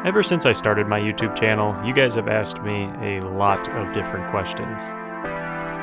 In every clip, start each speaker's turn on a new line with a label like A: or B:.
A: Ever since I started my YouTube channel, you guys have asked me a lot of different questions.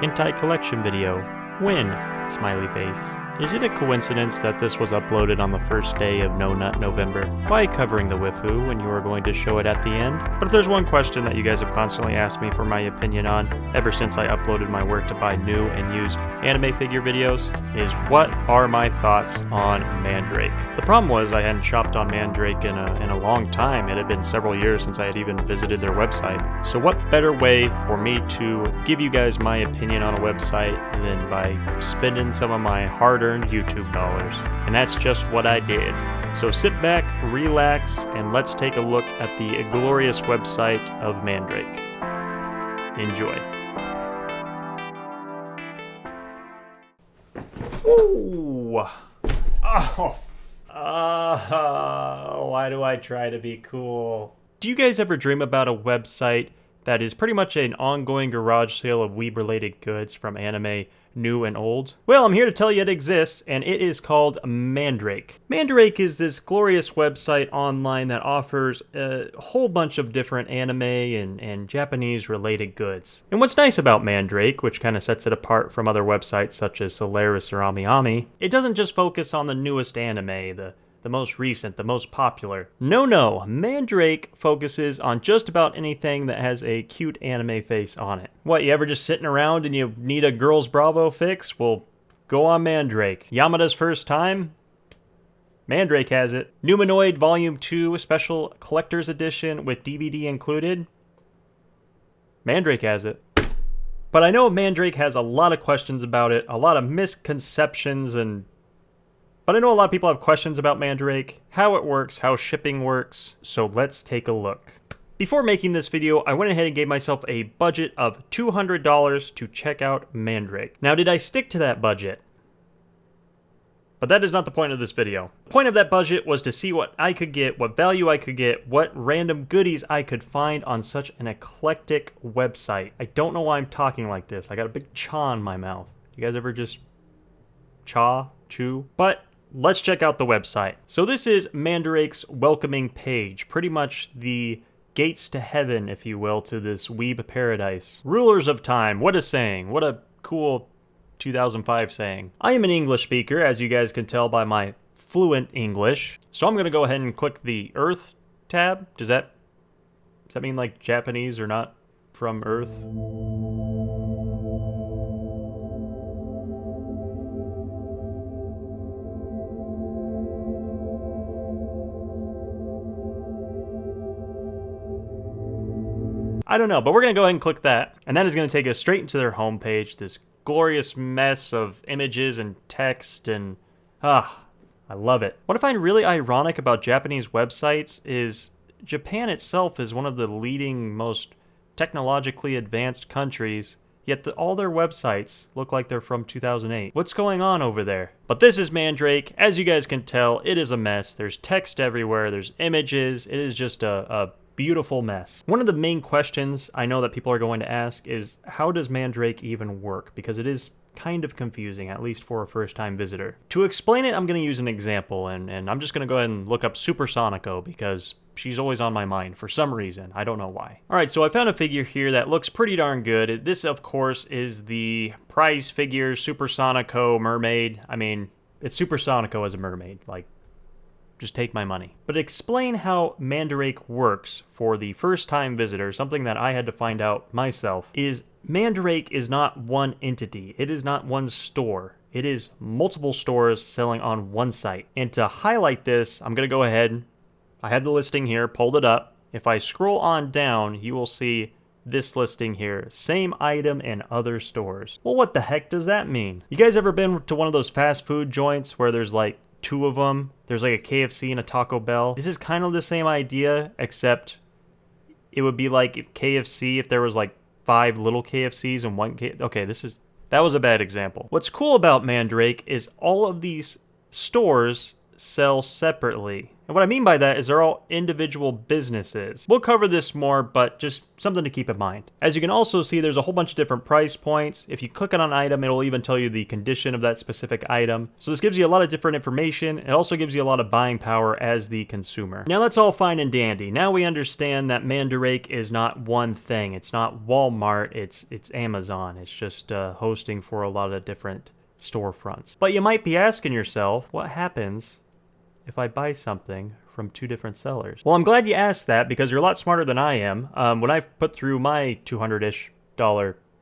A: Hentai collection video. When? Smiley face. Is it a coincidence that this was uploaded on the first day of No Nut November? Why covering the waifu when you are going to show it at the end? But if there's one question that you guys have constantly asked me for my opinion on ever since I uploaded my work to buy new and used anime figure videos, is what are my thoughts on Mandarake? The problem was I hadn't shopped on Mandarake in a long time. It had been several years since I had even visited their website. So what better way for me to give you guys my opinion on a website than by spending some of my hard-earned YouTube dollars? And that's just what I did. So sit back, relax, and let's take a look at the glorious website of Mandarake. Enjoy. Ooh. Why do I try to be cool? Do you guys ever dream about a website that is pretty much an ongoing garage sale of Weeb-related goods from anime, new and old? Well, I'm here to tell you it exists, and it is called Mandarake. Mandarake is this glorious website online that offers a whole bunch of different anime and Japanese-related goods. And what's nice about Mandarake, which kind of sets it apart from other websites such as Solaris or AmiAmi, it doesn't just focus on the newest anime, the most recent, the most popular. No, Mandarake focuses on just about anything that has a cute anime face on it. What, you ever just sitting around and you need a Girls Bravo fix? Well, go on Mandarake. Yamada's first time? Mandarake has it. Numanoid Volume 2 Special Collector's Edition with DVD included? Mandarake has it. But I know Mandarake has a lot of questions about it, a lot of misconceptions But I know a lot of people have questions about Mandarake, how it works, how shipping works, so let's take a look. Before making this video, I went ahead and gave myself a budget of $200 to check out Mandarake. Now, did I stick to that budget? But that is not the point of this video. The point of that budget was to see what I could get, what value I could get, what random goodies I could find on such an eclectic website. I don't know why I'm talking like this. I got a big chaw in my mouth. You guys ever just chew? But let's check out the website. So this is Mandarake's welcoming page, pretty much the gates to heaven, if you will, to this Weeb paradise. Rulers of time, what a saying. What a cool 2005 saying. I am an English speaker, as you guys can tell by my fluent English. So I'm going to go ahead and click the Earth tab. Does that mean like Japanese or not from Earth? I don't know, but we're going to go ahead and click that, and that is going to take us straight into their homepage, this glorious mess of images and text, and I love it. What I find really ironic about Japanese websites is Japan itself is one of the leading, most technologically advanced countries, yet all their websites look like they're from 2008. What's going on over there? But this is Mandarake. As you guys can tell, it is a mess. There's text everywhere, there's images, it is just a beautiful mess. One of the main questions I know that people are going to ask is, how does Mandarake even work? Because it is kind of confusing, at least for a first-time visitor. To explain it, I'm going to use an example, and I'm just going to go ahead and look up Supersonico, because she's always on my mind for some reason. I don't know why. Alright, so I found a figure here that looks pretty darn good. This, of course, is the prize figure Supersonico mermaid. I mean, it's Supersonico as a mermaid. Like, just take my money. But explain how Mandarake works for the first-time visitor, something that I had to find out myself, is Mandarake is not one entity. It is not one store. It is multiple stores selling on one site. And to highlight this, I'm going to go ahead. I have the listing here, pulled it up. If I scroll on down, you will see this listing here. Same item in other stores. Well, what the heck does that mean? You guys ever been to one of those fast food joints where there's like two of them? There's like a KFC and a Taco Bell. This is kind of the same idea, except it would be like if KFC, if there was like 5 little KFCs and one okay, that was a bad example. What's cool about Mandarake is all of these stores sell separately. And what I mean by that is they're all individual businesses. We'll cover this more, but just something to keep in mind. As you can also see, there's a whole bunch of different price points. If you click on an item, it'll even tell you the condition of that specific item. So this gives you a lot of different information. It also gives you a lot of buying power as the consumer. Now that's all fine and dandy. Now we understand that Mandarake is not one thing. It's not Walmart, it's Amazon. It's just hosting for a lot of different storefronts. But you might be asking yourself, what happens if I buy something from two different sellers? Well, I'm glad you asked that because you're a lot smarter than I am. When I put through my $200-ish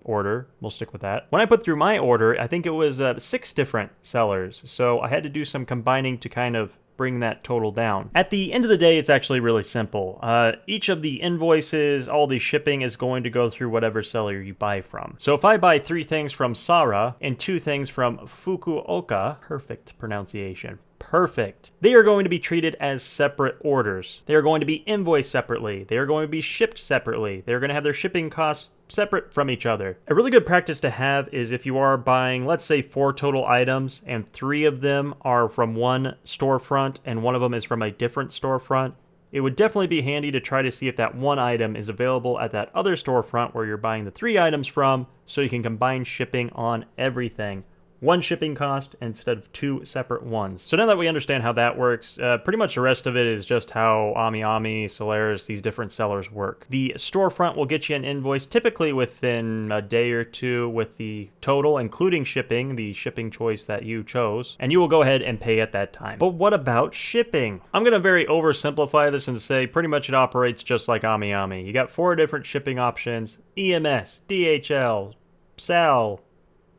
A: order, we'll stick with that. When I put through my order, I think it was 6 different sellers. So I had to do some combining to kind of bring that total down. At the end of the day, it's actually really simple. Each of the invoices, all the shipping is going to go through whatever seller you buy from. So if I buy 3 things from Sara and 2 things from Fukuoka, perfect pronunciation, perfect. They are going to be treated as separate orders. They are going to be invoiced separately. They are going to be shipped separately. They're going to have their shipping costs separate from each other. A really good practice to have is if you are buying, let's say 4 total items and 3 of them are from one storefront and 1 of them is from a different storefront, it would definitely be handy to try to see if that 1 item is available at that other storefront where you're buying the 3 items from, so you can combine shipping on everything. 1 shipping cost instead of 2 separate ones. So now that we understand how that works, pretty much the rest of it is just how AmiAmi, Solaris, these different sellers work. The storefront will get you an invoice typically within a day or 2 with the total, including shipping, the shipping choice that you chose, and you will go ahead and pay at that time. But what about shipping? I'm going to very oversimplify this and say pretty much it operates just like AmiAmi. You got 4 different shipping options: EMS, DHL, SAL,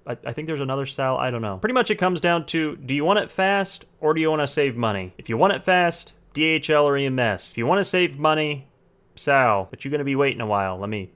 A: I think there's another style, I don't know. Pretty much it comes down to, do you want it fast or do you want to save money? If you want it fast, DHL or EMS. If you want to save money, SAL. But you're going to be waiting a while, let me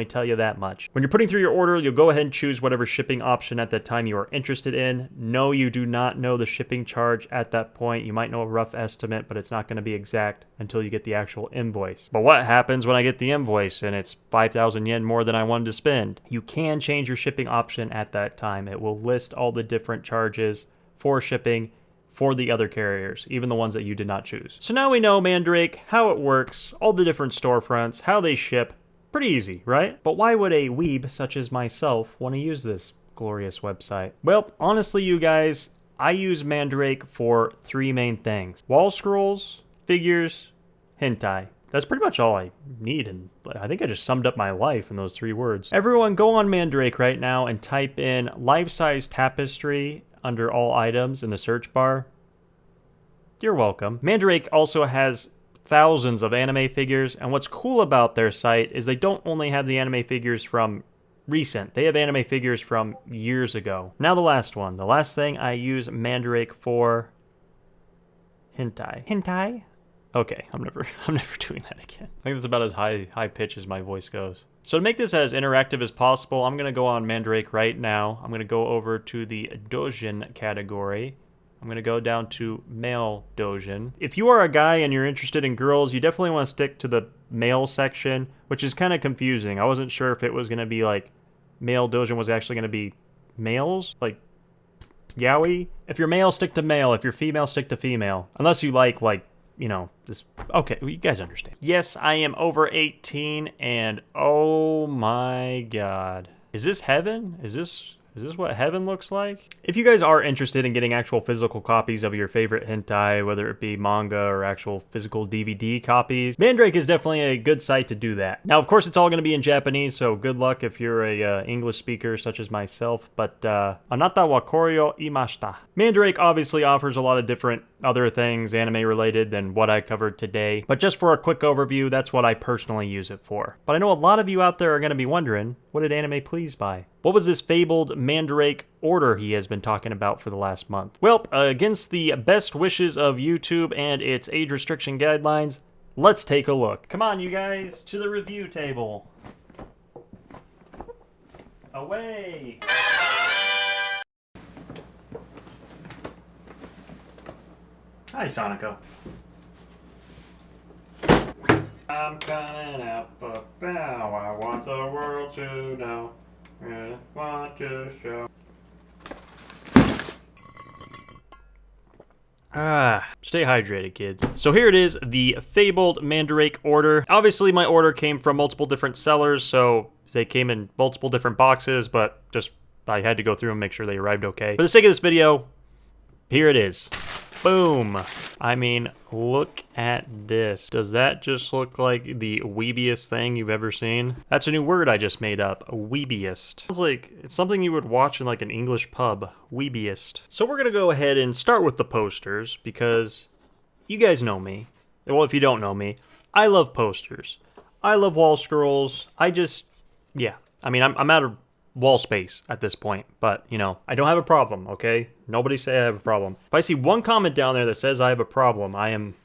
A: tell you that much. When you're putting through your order, you'll go ahead and choose whatever shipping option at that time you are interested in. No, you do not know the shipping charge at that point. You might know a rough estimate, but it's not going to be exact until you get the actual invoice. But what happens when I get the invoice and it's 5,000 yen more than I wanted to spend? You can change your shipping option at that time. It will list all the different charges for shipping for the other carriers, even the ones that you did not choose. So now we know Mandarake, how it works, all the different storefronts, how they ship. Pretty easy, right? But why would a weeb such as myself want to use this glorious website? Well, honestly, you guys, I use Mandarake for 3 main things: wall scrolls, figures, hentai. That's pretty much all I need, and I think I just summed up my life in those 3 words. Everyone go on Mandarake right now and type in life-size tapestry under all items in the search bar. You're welcome. Mandarake also has thousands of anime figures, and what's cool about their site is they don't only have the anime figures from recent, they have anime figures from years ago. Now the last one, the last thing I use Mandarake for: hentai. Hentai? Okay, I'm never doing that again. I think that's about as high pitch as my voice goes. So to make this as interactive as possible, I'm gonna go on Mandarake right now. I'm gonna go over to the doujin category. I'm going to go down to male doujin. If you are a guy and you're interested in girls, you definitely want to stick to the male section, which is kind of confusing. I wasn't sure if it was going to be like male doujin was actually going to be males, like yaoi. If you're male, stick to male. If you're female, stick to female. Unless you like, you know, this. Okay, well, you guys understand. Yes, I am over 18, and oh my god. Is this heaven? Is this what heaven looks like? If you guys are interested in getting actual physical copies of your favorite hentai, whether it be manga or actual physical DVD copies, Mandarake is definitely a good site to do that. Now, of course, it's all going to be in Japanese, so good luck if you're a English speaker such as myself, but anata wa koryo imashita. Mandarake obviously offers a lot of different other things anime related than what I covered today, but just for a quick overview, that's what I personally use it for. But I know a lot of you out there are going to be wondering, what did Anime Please buy? What was this fabled Mandarake order he has been talking about for the last month? Well, against the best wishes of YouTube and its age restriction guidelines, let's take a look. Come on, you guys, to the review table. Away! Hi, Sonico. I'm coming out, but now I want the world to know. I want to show. Stay hydrated, kids. So here it is, the fabled Mandarake order. Obviously, my order came from multiple different sellers, so they came in multiple different boxes, but just I had to go through and make sure they arrived okay. For the sake of this video, here it is. Boom. I mean, look at this. Does that just look like the weebiest thing you've ever seen? That's a new word I just made up, weebiest. Sounds like it's something you would watch in like an English pub, weebiest. So we're gonna go ahead and start with the posters because you guys know me. Well, if you don't know me, I love posters. I love wall scrolls. Yeah. I mean, I'm out of wall space at this point, but you know, I don't have a problem, okay? Nobody say I have a problem. If I see one comment down there that says I have a problem, I am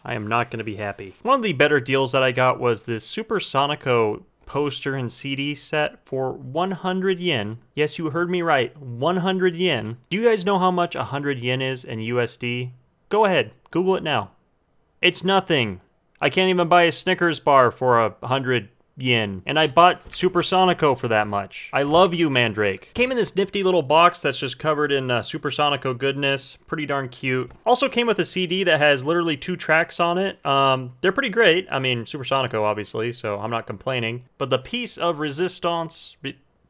A: not going to be happy. One of the better deals that I got was this Super Sonico poster and CD set for 100 yen. Yes, you heard me right, 100 yen. Do you guys know how much 100 yen is in USD? Go ahead, Google it now. It's nothing. I can't even buy a Snickers bar for 100 yen. And I bought Super Sonico for that much. I love you, Mandarake. Came in this nifty little box that's just covered in Super Sonico goodness. Pretty darn cute. Also came with a CD that has literally 2 tracks on it. They're pretty great. I mean, Super Sonico, obviously, so I'm not complaining. But the piece of resistance...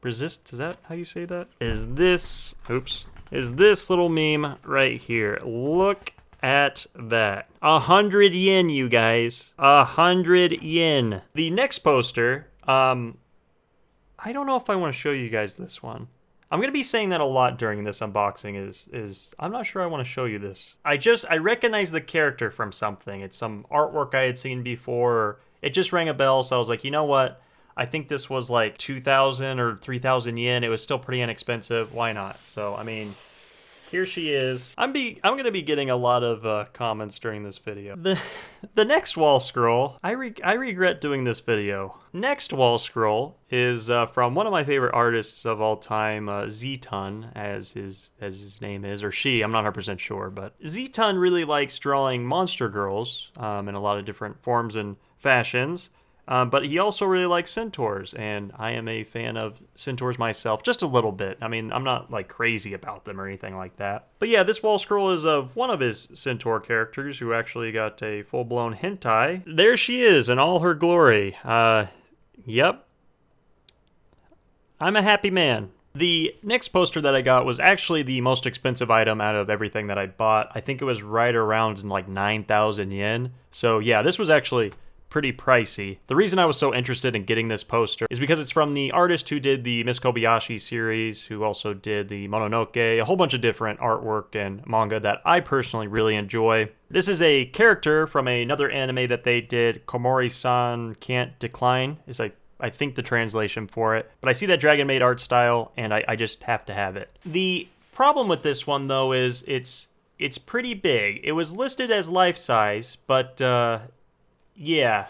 A: is that how you say that? Is this little meme right here. Look at that. 100 yen, you guys. 100 yen. The next poster, I don't know if I want to show you guys this one. I'm going to be saying that a lot during this unboxing is I'm not sure I want to show you this. I recognize the character from something. It's some artwork I had seen before. It just rang a bell, so I was like, you know what? I think this was like 2,000 or 3,000 yen. It was still pretty inexpensive. Why not? So, I mean... here she is. I'm gonna be getting a lot of comments during this video. The next wall scroll, I regret doing this video. Next wall scroll is from one of my favorite artists of all time, Z-Ton, as his name is, or she. I'm not 100% sure, but Z-Ton really likes drawing monster girls in a lot of different forms and fashions. But he also really likes centaurs, and I am a fan of centaurs myself, just a little bit. I mean, I'm not like crazy about them or anything like that. But yeah, this wall scroll is of one of his centaur characters who actually got a full-blown hentai. There she is in all her glory. Yep. I'm a happy man. The next poster that I got was actually the most expensive item out of everything that I bought. I think it was right around like 9,000 yen. So yeah, this was actually pretty pricey. The reason I was so interested in getting this poster is because it's from the artist who did the Miss Kobayashi series, who also did the Mononoke, a whole bunch of different artwork and manga that I personally really enjoy. This is a character from another anime that they did, Komori-san Can't Decline, is I think the translation for it. But I see that Dragon Maid art style, and I just have to have it. The problem with this one, though, is it's pretty big. It was listed as life-size, but yeah.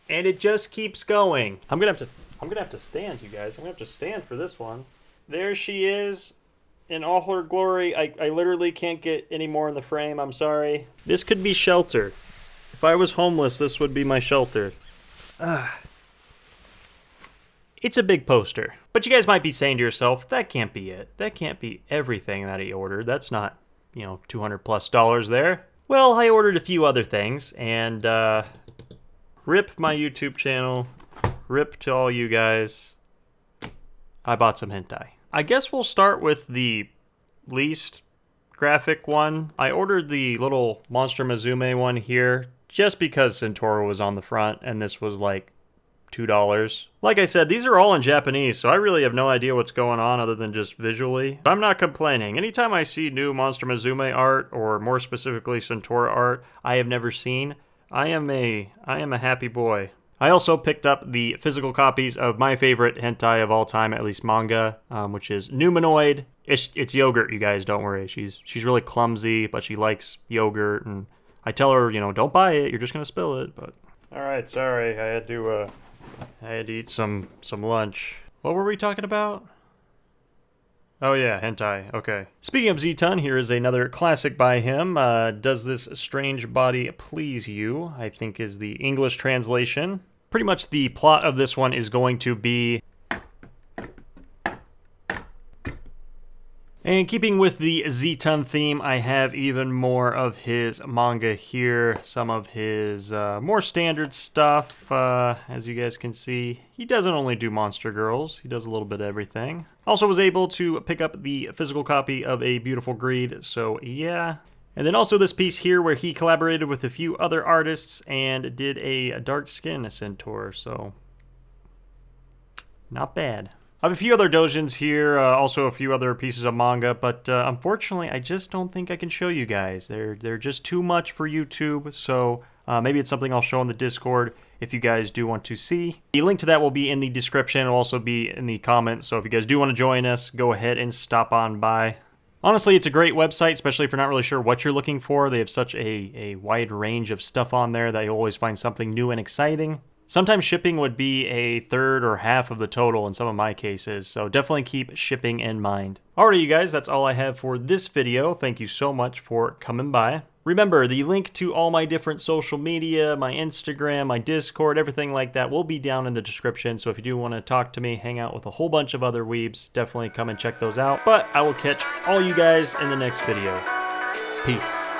A: And it just keeps going. I'm gonna have to stand, you guys. I'm gonna have to stand for this one. There she is in all her glory. I literally can't get any more in the frame. I'm sorry. This could be shelter. If I was homeless, this would be my shelter. It's a big poster. But you guys might be saying to yourself, that can't be it. That can't be everything that he ordered. That's not, you know, $200+ there. Well, I ordered a few other things, and rip my YouTube channel, rip to all you guys, I bought some hentai. I guess we'll start with the least graphic one. I ordered the little Monster Mizume one here, just because Centauro was on the front, and this was like $2. Like I said, these are all in Japanese, so I really have no idea what's going on other than just visually. But I'm not complaining. Anytime I see new Monster Mizume art, or more specifically Centaur art I have never seen, I am a happy boy. I also picked up the physical copies of my favorite hentai of all time, at least manga, which is Numanoid. It's yogurt, you guys, don't worry. She's really clumsy, but she likes yogurt, and I tell her, you know, don't buy it, you're just gonna spill it, but... Alright, sorry, I had to eat some lunch. What were we talking about? Oh yeah, hentai, okay. Speaking of Z-Ton, here is another classic by him. Does This Strange Body Please You, I think is the English translation. Pretty much the plot of this one is going to be... And keeping with the Z-Ton theme, I have even more of his manga here. Some of his more standard stuff. As you guys can see, he doesn't only do Monster Girls, he does a little bit of everything. Also was able to pick up the physical copy of A Beautiful Greed, so yeah. And then also this piece here where he collaborated with a few other artists and did a Dark Skin Centaur, so not bad. I have a few other doujins here, also a few other pieces of manga, but unfortunately I just don't think I can show you guys. They're just too much for YouTube, so maybe it's something I'll show in the Discord if you guys do want to see. The link to that will be in the description. It'll also be in the comments, so if you guys do want to join us, go ahead and stop on by. Honestly, it's a great website, especially if you're not really sure what you're looking for. They have such a wide range of stuff on there that you'll always find something new and exciting. Sometimes shipping would be a third or half of the total in some of my cases, so definitely keep shipping in mind. Alright you guys, that's all I have for this video. Thank you so much for coming by. Remember, the link to all my different social media, my Instagram, my Discord, everything like that will be down in the description, so if you do want to talk to me, hang out with a whole bunch of other weebs, definitely come and check those out. But I will catch all you guys in the next video. Peace.